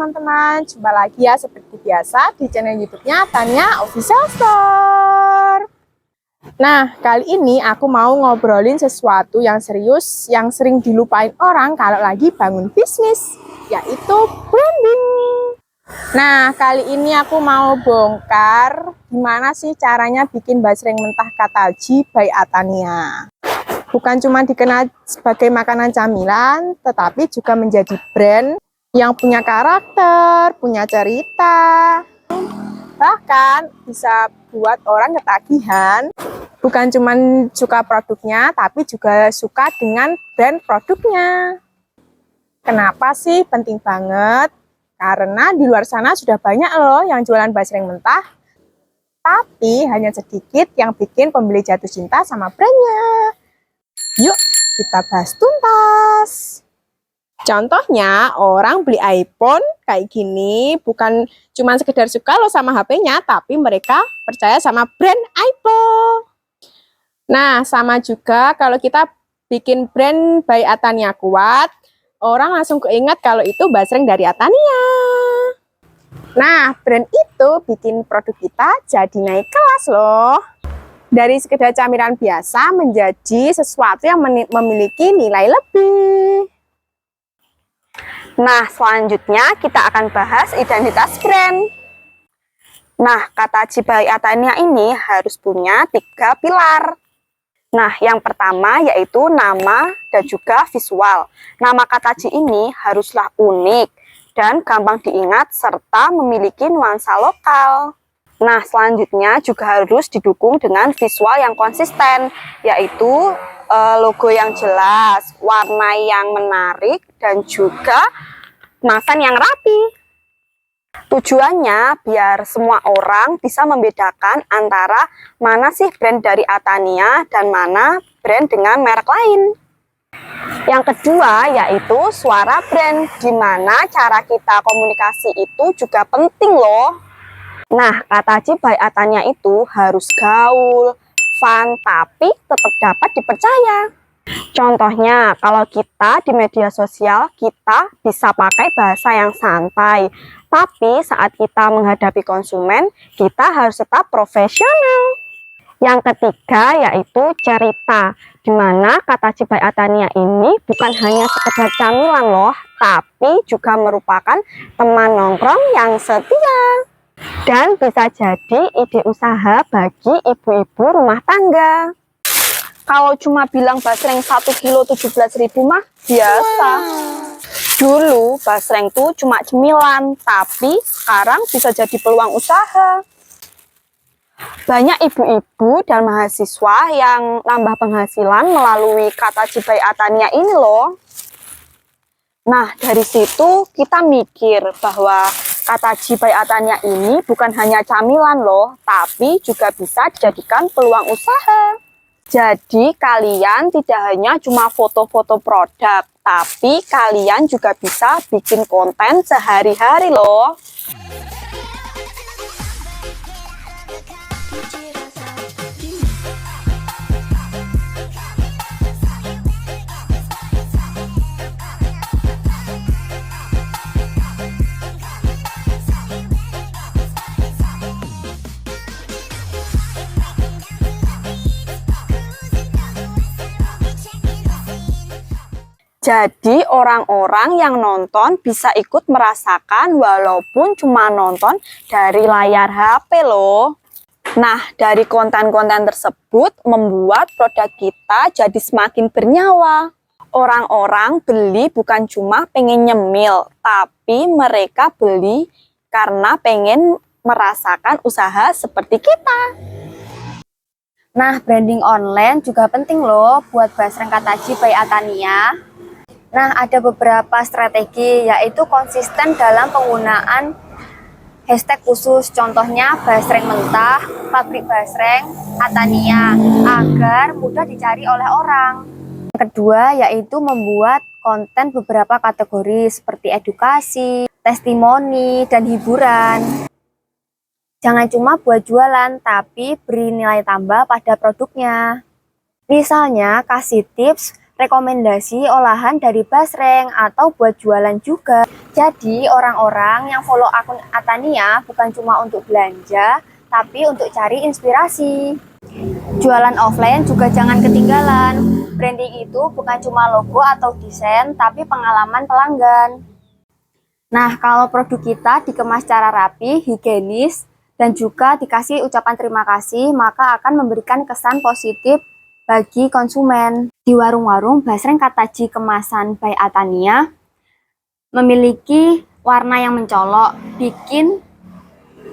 teman-teman, jumpa lagi ya seperti biasa di channel YouTube-nya Tania Official Store. Nah, kali ini aku mau ngobrolin sesuatu yang serius yang sering dilupain orang kalau lagi bangun bisnis, yaitu branding. Nah, kali ini aku mau bongkar gimana sih caranya bikin basreng mentah Kataji by Atania. Bukan cuma dikenal sebagai makanan camilan, tetapi juga menjadi brand yang punya karakter, punya cerita, bahkan bisa buat orang ketagihan. Bukan cuma suka produknya, tapi juga suka dengan brand produknya. Kenapa sih penting banget? Karena di luar sana sudah banyak loh yang jualan basreng mentah, tapi hanya sedikit yang bikin pembeli jatuh cinta sama brandnya. Yuk, kita bahas tuntas. Contohnya, orang beli iPhone kayak gini bukan cuma sekedar suka loh sama HP-nya, tapi mereka percaya sama brand iPhone. Nah, sama juga kalau kita bikin brand by Atania kuat, orang langsung keingat kalau itu basreng dari Atania. Nah, brand itu bikin produk kita jadi naik kelas loh. Dari sekedar camilan biasa menjadi sesuatu yang memiliki nilai lebih. Nah, selanjutnya kita akan bahas identitas brand. Nah, Kataji by Atania ini harus punya 3 pilar. Nah, yang pertama yaitu nama dan juga visual. Nama Kataji ini haruslah unik dan gampang diingat serta memiliki nuansa lokal. Nah, selanjutnya juga harus didukung dengan visual yang konsisten, yaitu logo yang jelas, warna yang menarik, dan juga kemasan yang rapi. Tujuannya biar semua orang bisa membedakan antara mana sih brand dari Atania dan mana brand dengan merek lain. Yang kedua yaitu suara brand, di mana cara kita komunikasi itu juga penting loh. Nah, Kataji by Atania itu harus gaul, fun, tapi tetap dapat dipercaya. Contohnya, kalau kita di media sosial, kita bisa pakai bahasa yang santai. Tapi saat kita menghadapi konsumen, kita harus tetap profesional. Yang ketiga yaitu cerita, di mana Kataji by Atania ini bukan hanya sekedar camilan loh, tapi juga merupakan teman nongkrong yang setia. Dan bisa jadi ide usaha bagi ibu-ibu rumah tangga. Kalau cuma bilang basreng 1 kilo 17.000 mah biasa. Dulu basreng tuh cuma cemilan, tapi sekarang bisa jadi peluang usaha. Banyak ibu-ibu dan mahasiswa yang nambah penghasilan melalui Kataji by Atania ini loh. Nah, dari situ kita mikir bahwa Kataji by Atania ini bukan hanya camilan loh, tapi juga bisa dijadikan peluang usaha. Jadi kalian tidak hanya cuma foto-foto produk, tapi kalian juga bisa bikin konten sehari-hari loh. Jadi orang-orang yang nonton bisa ikut merasakan walaupun cuma nonton dari layar HP loh. Nah, dari konten-konten tersebut membuat produk kita jadi semakin bernyawa. Orang-orang beli bukan cuma pengen nyemil, tapi mereka beli karena pengen merasakan usaha seperti kita. Nah, branding online juga penting loh buat basreng Kataji by Atania. Nah, ada beberapa strategi, yaitu konsisten dalam penggunaan hashtag khusus, contohnya basreng mentah, pabrik basreng, Atania, agar mudah dicari oleh orang. Yang kedua, yaitu membuat konten beberapa kategori seperti edukasi, testimoni, dan hiburan. Jangan cuma buat jualan, tapi beri nilai tambah pada produknya. Misalnya, kasih tips rekomendasi olahan dari basreng atau buat jualan juga. Jadi orang-orang yang follow akun Atania bukan cuma untuk belanja, tapi untuk cari inspirasi. Jualan offline juga jangan ketinggalan. Branding itu bukan cuma logo atau desain, tapi pengalaman pelanggan. Nah, kalau produk kita dikemas secara rapi, higienis, dan juga dikasih ucapan terima kasih, maka akan memberikan kesan positif bagi konsumen. Di warung-warung, basreng Kataji kemasan by Atania memiliki warna yang mencolok, bikin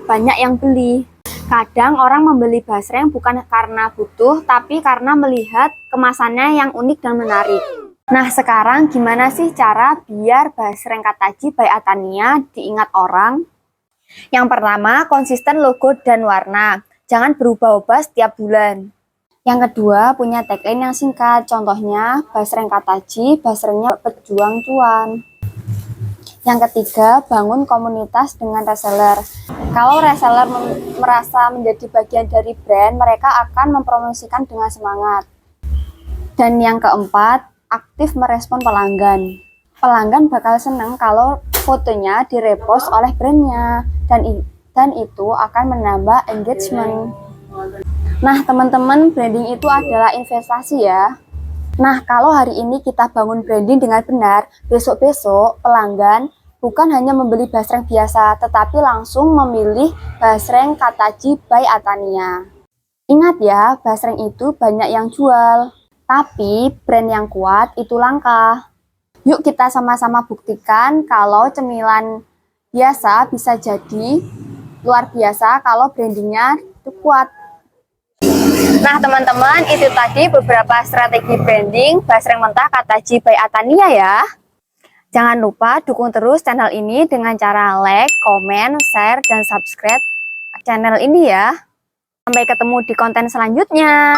banyak yang beli. Kadang orang membeli basreng bukan karena butuh, tapi karena melihat kemasannya yang unik dan menarik. Nah, sekarang gimana sih cara biar basreng Kataji by Atania diingat orang? Yang pertama, konsisten logo dan warna. Jangan berubah-ubah setiap bulan. Yang kedua, punya tagline yang singkat. Contohnya, basreng Kataji, basrengnya pejuang cuan. Yang ketiga, bangun komunitas dengan reseller. Kalau reseller merasa menjadi bagian dari brand, mereka akan mempromosikan dengan semangat. Dan yang keempat, aktif merespon pelanggan. Pelanggan bakal senang kalau fotonya direpost oleh brandnya, dan itu akan menambah engagement. Nah, teman-teman, branding itu adalah investasi ya. Nah, kalau hari ini kita bangun branding dengan benar, besok-besok pelanggan bukan hanya membeli basreng biasa, tetapi langsung memilih basreng Kataji by Atania. Ingat ya, basreng itu banyak yang jual, tapi brand yang kuat itu langka. Yuk kita sama-sama buktikan kalau cemilan biasa bisa jadi luar biasa kalau brandingnya itu kuat. Nah teman-teman, itu tadi beberapa strategi branding basreng mentah Kataji by Atania ya. Jangan lupa dukung terus channel ini dengan cara like, komen, share, dan subscribe channel ini ya. Sampai ketemu di konten selanjutnya.